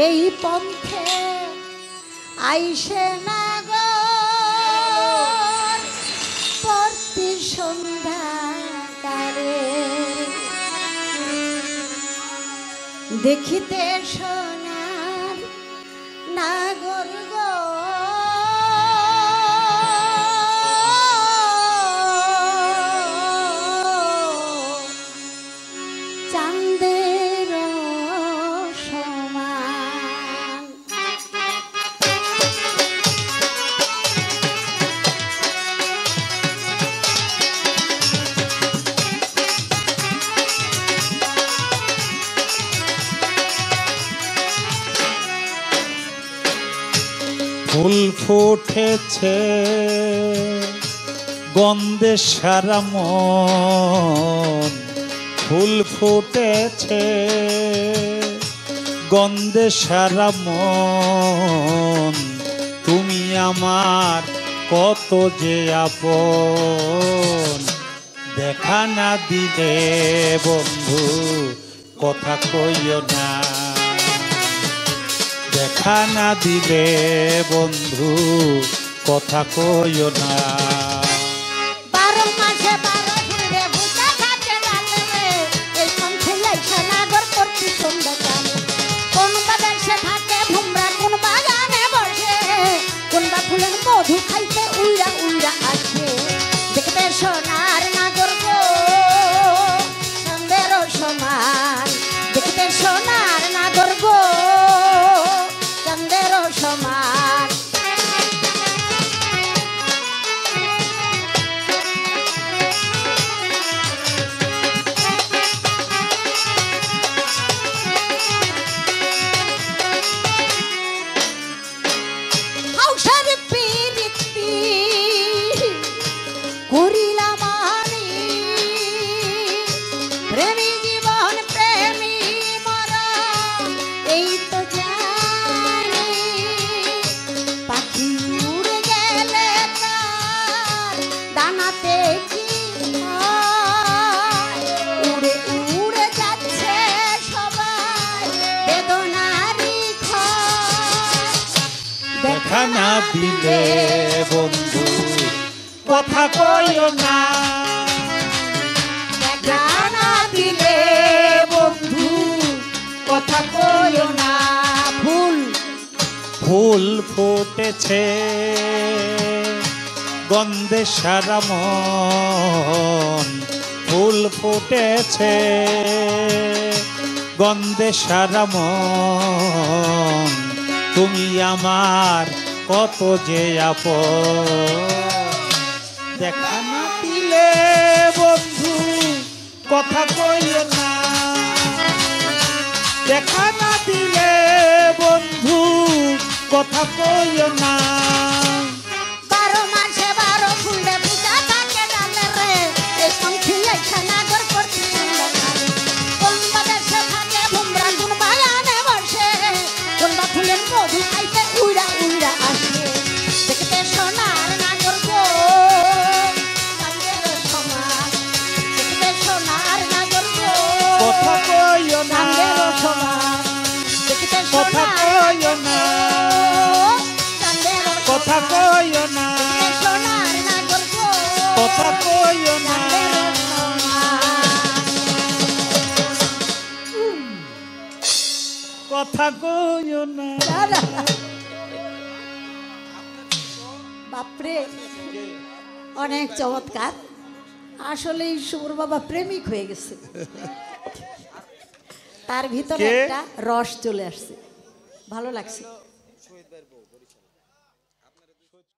এই পন্থে আইসে নাগর প্রতি সন্ধ্যাকারে দেখিতে সোনার নাগর গো চাঁদের সমান। ফুল ফুটেছে গন্ধে সারা মন, ফুল ফুটেছে গন্ধে সারা মন, তুমি আমার কত যে আপন। দেখা না দিলে বন্ধু কথা কইও না, দেখা না দিলে বন্ধু কথা কইও না। মধু খাইতে উইরা উইরা আসে দেখতে সোনার নাগর গো চাঁদের সমান, দেখতে সোনার নাগর গো চাঁদের সমান। দেখা না দিলে বন্ধু কথা কইও না, দেখা না দিলে বন্ধু কথা কইও না। ফুল ফুল ফুটেছে গন্ধে সারা মন, ফুল ফুটেছে গন্ধে সারা মন, তুমি আমার কত যে আপন। দেখা না দিলে বন্ধু কথা কইও না, দেখা না দিলে বন্ধু কথা কইও না। 12 মাসে 12 ফুলে পূজা থাকে ডালে রে, এই পন্থী আইসা নাগর প্রতি সন্ধ্যাকারে। কোন বাদেশে থাকে ভুমরা কোন বাগানে বসে, কোন বা ফুলের মধু খাইতে উইরা উইরা আসে দেখতে সোনার নাগর গো চাঁদের সমান, দেখতে সোনার নাগর গো কথা কইও না, চাঁদের সমান, দেখতে কথা সোনার কইও না, চাঁদের কথা কইও না, সোনার নাগর গো কথা কইও না। কথা কইও না। বাপরে অনেক চমৎকার। আসলে সুমর বাবা প্রেমিক হয়ে গেছে, তার ভিতরে কে? একটা রস চলে আসছে, ভালো লাগছে।